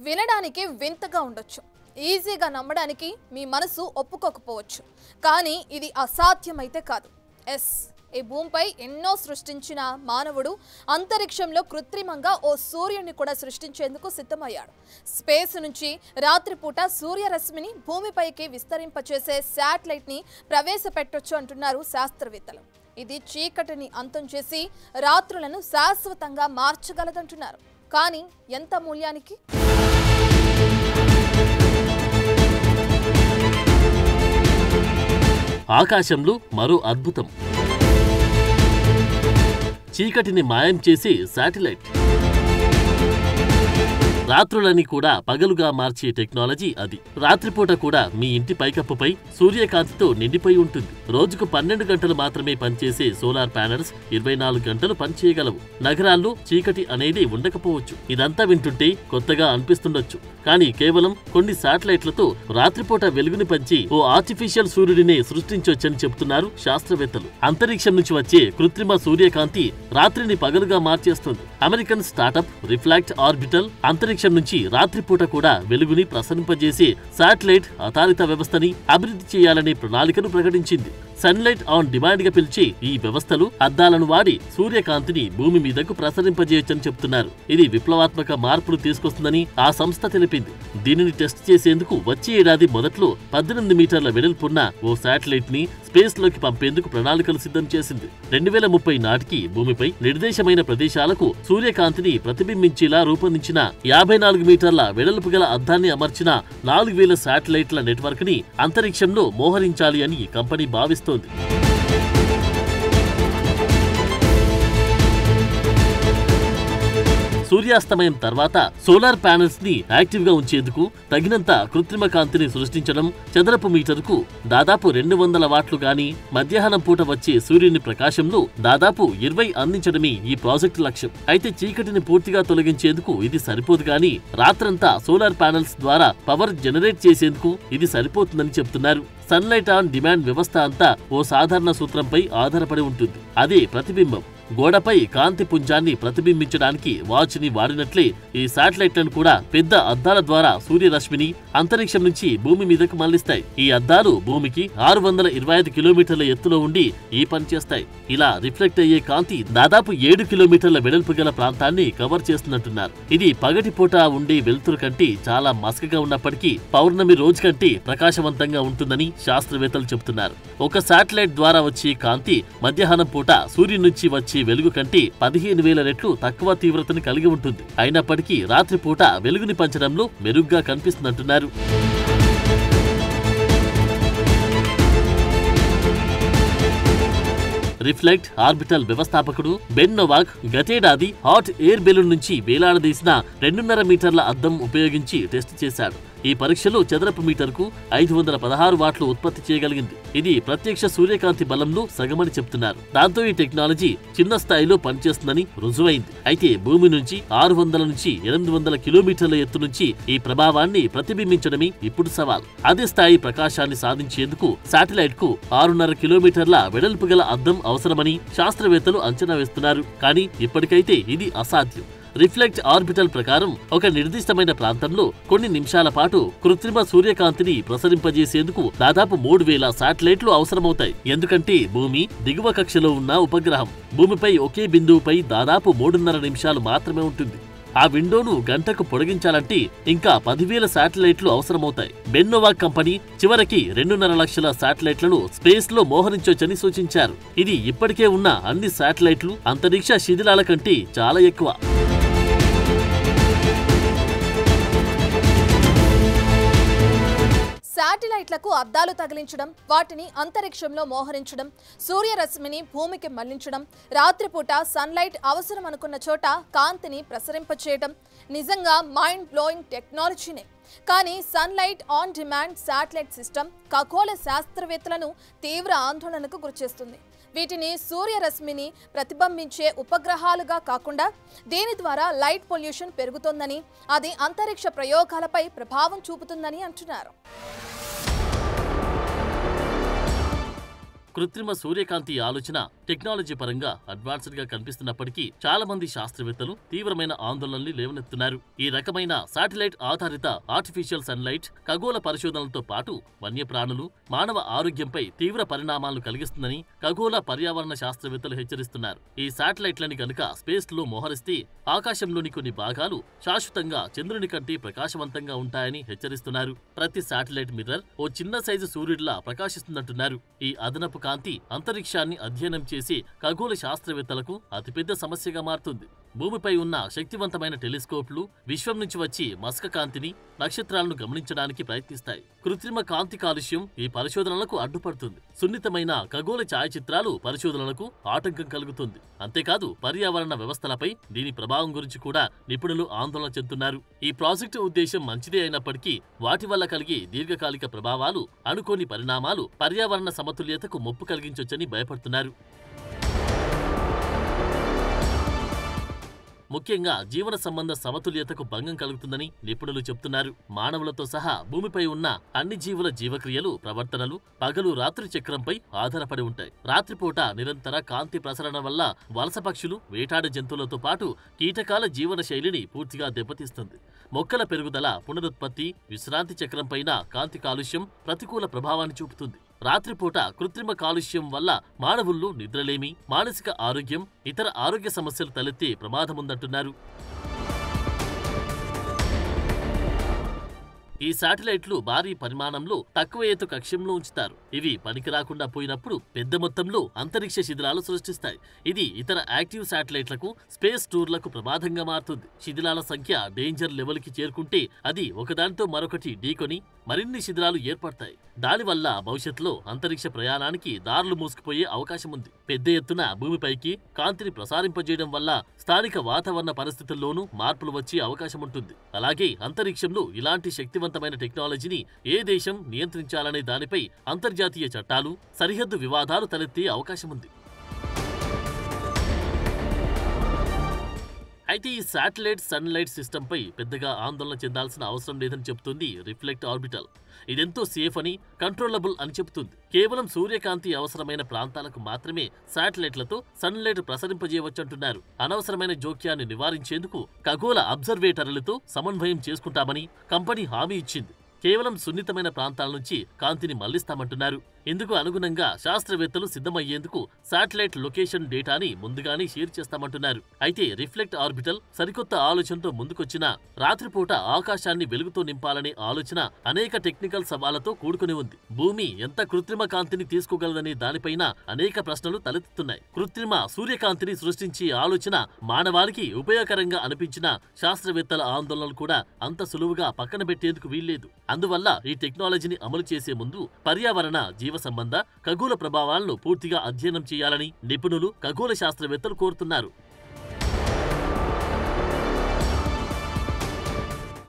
వినడానికి వింతగా ఉండొచ్చు, ఈజీగా నమ్మడానికి మీ మనసు ఒప్పుకోకపోవచ్చు. కానీ ఇది అసాధ్యమైతే కాదు. ఈ భూమిపై ఎన్నో సృష్టించిన మానవుడు అంతరిక్షంలో కృత్రిమంగా ఓ సూర్యుడిని కూడా సృష్టించేందుకు సిద్ధమయ్యాడు. స్పేస్ నుంచి రాత్రిపూట సూర్యరశ్మిని భూమిపైకి విస్తరింపచేసే శాటిలైట్ ని ప్రవేశపెట్టొచ్చు అంటున్నారు శాస్త్రవేత్తలు. ఇది చీకటిని అంతం చేసి రాత్రులను శాశ్వతంగా మార్చగలదంటున్నారు. కానీ ఎంత మూల్యానికి? ఆకాశంలో మరో అద్భుతం. చీకటిని మాయం చేసే శాటిలైట్. రాత్రులని కూడా పగలుగా మార్చే టెక్నాలజీ అది. రాత్రిపూట కూడా మీ ఇంటి పైకప్పుపై సూర్యకాంతితో నిండిపోయి ఉంటుంది. రోజుకు 12 గంటలు మాత్రమే పనిచేసే సోలార్ ప్యానెల్స్ 24 గంటలు పనిచేయగలవు. నగరాల్లో చీకటి అనేది ఉండకపోవచ్చు. ఇదంతా వింటుంటే కొత్తగా అనిపిస్తుండొచ్చు. కానీ కేవలం కొన్ని శాటిలైట్లతో రాత్రిపూట వెలుగుని పంచి ఓ ఆర్టిఫిషియల్ సూర్యుడినే సృష్టించొచ్చని చెబుతున్నారు శాస్త్రవేత్తలు. అంతరిక్షం నుంచి వచ్చే కృత్రిమ సూర్యకాంతి రాత్రిని పగలుగా మార్చేస్తుంది. అమెరికన్ స్టార్టప్ రిఫ్లాక్ట్ ఆర్బిటల్ అంతరిక్షం నుంచి రాత్రిపూట కూడా వెలుగుని ప్రసరింపజేసే శాటిలైట్ ఆధారిత వ్యవస్థని అభివృద్ధి చేయాలనే ప్రణాళికను ప్రకటించింది. సన్లైట్ ఆన్ డిమాండ్ గా పిలిచే ఈ వ్యవస్థలు అద్దాలను వాడి సూర్యకాంతిని భూమి మీదకు ప్రసరింపజేయొచ్చని చెబుతున్నారు. ఇది విప్లవాత్మక మార్పులు తీసుకొస్తుందని ఆ సంస్థ తెలిపింది. దీనిని టెస్ట్ చేసేందుకు వచ్చే ఏడాది మొదట్లో 18 మీటర్ల వెడల్పున్న ఓ శాటిలైట్ ని స్పేస్ లోకి పంపేందుకు ప్రణాళికలు సిద్ధం చేసింది. 2030 నాటికి భూమిపై నిర్దేశమైన ప్రదేశాలకు సూర్యకాంతిని ప్రతిబింబించేలా రూపొందించిన 54 మీటర్ల వెడల్పు గల అద్దాన్ని అమర్చిన 4000 శాటిలైట్ల నెట్వర్క్ ని అంతరిక్షంలో మోహరించాలి అని కంపెనీ భావిస్తోంది. సూర్యాస్తమయం తర్వాత సోలార్ ప్యానెల్స్ ని యాక్టివ్ గా ఉంచేందుకు తగినంత కృత్రిమ కాంతిని సృష్టించడం, చదరపు మీటరుకు దాదాపు 200 వాట్లు గాని మధ్యాహ్నం పూట వచ్చే సూర్యుని ప్రకాశంలో దాదాపు 20 అందించడమే ఈ ప్రాజెక్టు లక్ష్యం. అయితే చీకటిని పూర్తిగా తొలగించేందుకు ఇది సరిపోదు గాని రాత్రంతా సోలార్ ప్యానెల్స్ ద్వారా పవర్ జనరేట్ చేసేందుకు ఇది సరిపోతుందని చెప్తున్నారు. సన్లైట్ ఆన్ డిమాండ్ వ్యవస్థ అంతా ఓ సాధారణ సూత్రంపై ఆధారపడి ఉంటుంది. అదే ప్రతిబింబం. గోడపై కాంతి పుంజాన్ని ప్రతిబింబించడానికి వాచ్ ని వాడినట్లే ఈ శాటిలైట్లను కూడా పెద్ద అద్దాల ద్వారా సూర్యరశ్మిని అంతరిక్షం నుంచి భూమి మీదకు మళ్లిస్తాయి. ఈ అద్దాలు భూమికి 625 కిలోమీటర్ల ఎత్తులో ఉండి ఈ పని చేస్తాయి. ఇలా రిఫ్లెక్ట్ అయ్యే కాంతి దాదాపు 7 కిలోమీటర్ల వెడల్పు గల ప్రాంతాన్ని కవర్ చేస్తున్నట్టున్నారు. ఇది పగటిపూట ఉండే వెలుతురు కంటే చాలా మసకగా ఉన్నప్పటికీ పౌర్ణమి రోజు కంటే ప్రకాశవంతంగా ఉంటుందని శాస్త్రవేత్తలు చెబుతున్నారు. ఒక శాటిలైట్ ద్వారా వచ్చే కాంతి మధ్యాహ్నం పూట సూర్యుని నుంచి వచ్చే వెలుగు కంటే 15,000 రెట్లు తక్కువ తీవ్రతను కలిగి ఉంటుంది. అయినప్పటికీ రాత్రిపూట వెలుగుని పంచడంలో మెరుగ్గా కనిపిస్తుందంటున్నారు. రిఫ్లెక్ట్ ఆర్బిటల్ వ్యవస్థాపకుడు బెన్ నోవాక్ గతేడాది హాట్ ఎయిర్ బెలూన్ నుంచి వేలాడదీసిన 2.5 మీటర్ల అద్దం ఉపయోగించి టెస్ట్ చేశాడు. ఈ పరీక్షలో చదరపు మీటర్కు 516 వాట్లు ఉత్పత్తి చేయగలిగింది. ఇది ప్రత్యక్ష సూర్యకాంతి బలంలో సగమని చెప్తున్నారు. దాంతో ఈ టెక్నాలజీ చిన్న స్థాయిలో పనిచేస్తుందని రుజువైంది. అయితే భూమి నుంచి 600 నుంచి 800 కిలోమీటర్ల ఎత్తు నుంచి ఈ ప్రభావాన్ని ప్రతిబింబించడమే ఇప్పుడు సవాల్. అదే స్థాయి ప్రకాశాన్ని సాధించేందుకు శాటిలైట్ కు 6.5 కిలోమీటర్ల వెడల్పు గల అద్దం అవసరమని శాస్త్రవేత్తలు అంచనా వేస్తున్నారు. కానీ ఇప్పటికైతే ఇది అసాధ్యం. రిఫ్లెక్ట్ ఆర్బిటల్ ప్రకారం ఒక నిర్దిష్టమైన ప్రాంతంలో కొన్ని నిమిషాల పాటు కృత్రిమ సూర్యకాంతిని ప్రసరింపజేసేందుకు దాదాపు 3000 శాటిలైట్లు అవసరమవుతాయి. ఎందుకంటే భూమి దిగువ కక్షలో ఉన్న ఉపగ్రహం భూమిపై ఒకే బిందువుపై దాదాపు 3.5 నిమిషాలు మాత్రమే ఉంటుంది. ఆ విండోను గంటకు పొడిగించాలంటే ఇంకా 10,000 శాటిలైట్లు అవసరమవుతాయి. బెన్ నోవాక్ కంపెనీ చివరికి 2.5 లక్షల శాటిలైట్లను స్పేస్ లో మోహరించొచ్చని సూచించారు. ఇది ఇప్పటికే ఉన్న అన్ని శాటిలైట్లు అంతరిక్ష శిథిలాల కంటే చాలా ఎక్కువ. శాటిలైట్లకు అద్దాలు తగిలించడం, వాటిని అంతరిక్షంలో మోహరించడం, సూర్యరశ్మిని భూమికి మళ్లించడం, రాత్రిపూట సన్లైట్ అవసరం అనుకున్న చోట కాంతిని ప్రసరింపచేయడం నిజంగా మైండ్ బ్లోయింగ్ టెక్నాలజీనే. కానీ sunlight on demand satellite system ఖగోళ శాస్త్రవేత్తలను తీవ్ర ఆందోళనకు గురిచేస్తుంది. వీటిని సూర్యరశ్మిని ప్రతిబింబించే ఉపగ్రహాలుగా కాకుండా దీని ద్వారా లైట్ పొల్యూషన్ పెరుగుతోందని, అది అంతరిక్ష ప్రయోగాలపై ప్రభావం చూపుతుందని అంటున్నారు. కృత్రిమ సూర్యకాంతి ఆలోచన టెక్నాలజీ పరంగా అడ్వాన్స్డ్ గా కనిపిస్తున్నప్పటికీ చాలా మంది శాస్త్రవేత్తలు తీవ్రమైన ఆందోళనల్ని లేవనెత్తున్నారు. ఈ రకమైన శాటిలైట్ ఆధారిత ఆర్టిఫిషియల్ సన్లైట్ ఖగోళ పరిశోధనలతో పాటు వన్యప్రాణులు, మానవ ఆరోగ్యంపై తీవ్ర పరిణామాలను కలిగిస్తుందని ఖగోళ పర్యావరణ శాస్త్రవేత్తలు హెచ్చరిస్తున్నారు. ఈ శాటిలైట్లని గనుక స్పేస్ లో మోహరిస్తే ఆకాశంలోని కొన్ని భాగాలు శాశ్వతంగా చంద్రుని కంటే ప్రకాశవంతంగా ఉంటాయని హెచ్చరిస్తున్నారు. ప్రతి శాటిలైట్ మిర్రర్ ఓ చిన్న సైజు సూర్యుడిలా ప్రకాశిస్తుందంటున్నారు. ఈ అదనపు కాంతి అంతరిక్షాన్ని అధ్యయనం చేసి ఖగోళ శాస్త్రవేత్తలకు అతిపెద్ద సమస్యగా మారుతుంది. భూమిపై ఉన్న శక్తివంతమైన టెలిస్కోప్లు విశ్వం నుంచి వచ్చి మసక కాంతిని, నక్షత్రాలను గమనించడానికి ప్రయత్నిస్తాయి. కృత్రిమ కాంతి కాలుష్యం ఈ పరిశోధనలకు అడ్డుపడుతుంది. సున్నితమైన ఖగోళ ఛాయాచిత్రాలు పరిశోధనలకు ఆటంకం కలుగుతుంది. అంతేకాదు పర్యావరణ వ్యవస్థలపై దీని ప్రభావం గురించి కూడా నిపుణులు ఆందోళన చెందుతున్నారు. ఈ ప్రాజెక్టు ఉద్దేశం మంచిదే అయినప్పటికీ వాటి వల్ల కలిగే దీర్ఘకాలిక ప్రభావాలు, అనుకోని పరిణామాలు పర్యావరణ సమతుల్యతకు ముప్పు కలిగించొచ్చని భయపడుతున్నారు. ముఖ్యంగా జీవన సంబంధ సమతుల్యతకు భంగం కలుగుతుందని నిపుణులు చెబుతున్నారు. మానవులతో సహా భూమిపై ఉన్న అన్ని జీవుల జీవక్రియలు, ప్రవర్తనలు పగలు రాత్రి చక్రంపై ఆధారపడి ఉంటాయి. రాత్రిపూట నిరంతర కాంతి ప్రసరణ వల్ల వలస పక్షులు, వేటాడే జంతువులతో పాటు కీటకాల జీవన శైలిని పూర్తిగా దెబ్బతీస్తుంది. మొక్కల పెరుగుదల, పునరుత్పత్తి, విశ్రాంతి చక్రంపైన కాంతి కాలుష్యం ప్రతికూల ప్రభావాన్ని చూపుతుంది. రాత్రిపూట కృత్రిమ కాలుష్యం వల్ల మానవుల్లో నిద్రలేమి, మానసిక ఆరోగ్యం, ఇతర ఆరోగ్య సమస్యలు తలెత్తే ప్రమాదముందంటున్నారు. ఈ శాటిలైట్లు భారీ పరిమాణంలో తక్కువ ఎత్తు కక్ష్యంలో ఉంచుతారు. ఇవి పనికి రాకుండా పోయినప్పుడు పెద్ద మొత్తంలో అంతరిక్ష శిథిలాలు సృష్టిస్తాయి. ఇది ఇతర యాక్టివ్ శాటిలైట్లకు, స్పేస్ టూర్లకు ప్రమాదంగా మారుతుంది. శిథిలాల సంఖ్య డేంజర్ లెవెల్ కి చేరుకుంటే అది ఒకదానితో మరొకటి ఢీకొని మరిన్ని శిథిలాలు ఏర్పడతాయి. దానివల్ల భవిష్యత్తులో అంతరిక్ష ప్రయాణానికి దారులు మూసుకుపోయే అవకాశం ఉంది. పెద్ద ఎత్తున భూమిపైకి కాంతిని ప్రసారింపజేయడం వల్ల స్థానిక వాతావరణ పరిస్థితుల్లోనూ మార్పులు వచ్చే అవకాశం ఉంటుంది. అలాగే అంతరిక్షంలో ఇలాంటి శక్తివంతమైన టెక్నాలజీని ఏ దేశం నియంత్రించాలనే దానిపై అంతర్జాతీయ చట్టాలు, సరిహద్దు వివాదాలు తలెత్తే అవకాశం ఉంది. అయితే ఈ శాటిలైట్ సన్లైట్ సిస్టంపై పెద్దగా ఆందోళన చెందాల్సిన అవసరం లేదని చెబుతుంది రిఫ్లెక్ట్ ఆర్బిటల్. ఇదెంతో సేఫ్ అని, కంట్రోలబుల్ అని చెబుతుంది. కేవలం సూర్యకాంతి అవసరమైన ప్రాంతాలకు మాత్రమే శాటిలైట్లతో సన్లైట్ ప్రసరింపజేయవచ్చంటున్నారు. అనవసరమైన జోక్యాన్ని నివారించేందుకు ఖగోళ అబ్జర్వేటర్లతో సమన్వయం చేసుకుంటామని కంపెనీ హామీ ఇచ్చింది. కేవలం సున్నితమైన ప్రాంతాల నుంచి కాంతిని మళ్లిస్తామంటున్నారు. ఇందుకు అనుగుణంగా శాస్త్రవేత్తలు సిద్ధమయ్యేందుకు శాటిలైట్ లొకేషన్ డేటాని ముందుగానే షేర్ చేస్తామంటున్నారు. అయితే రిఫ్లెక్ట్ ఆర్బిటల్ సరికొత్త ఆలోచనతో ముందుకొచ్చిన రాత్రిపూట ఆకాశాన్ని వెలుగుతో నింపాలనే ఆలోచన అనేక టెక్నికల్ సవాళ్లతో కూడుకుని ఉంది. భూమి ఎంత కృత్రిమ కాంతిని తీసుకోగలదనే దానిపైన అనేక ప్రశ్నలు తలెత్తుతున్నాయి. కృత్రిమ సూర్యకాంతిని సృష్టించే ఆలోచన మానవాళికి ఉపయోగకరంగా అనిపించిన శాస్త్రవేత్తల ఆందోళనలు కూడా అంత సులువుగా పక్కన పెట్టేందుకు వీల్లేదు. అందువల్ల ఈ టెక్నాలజీని అమలు చేసే ముందు పర్యావరణ, జీవ సంబంధ, ఖగోళ ప్రభావాలను పూర్తిగా అధ్యయనం చేయాలని నిపుణులు, ఖగోళ శాస్త్రవేత్తలు కోరుతున్నారు.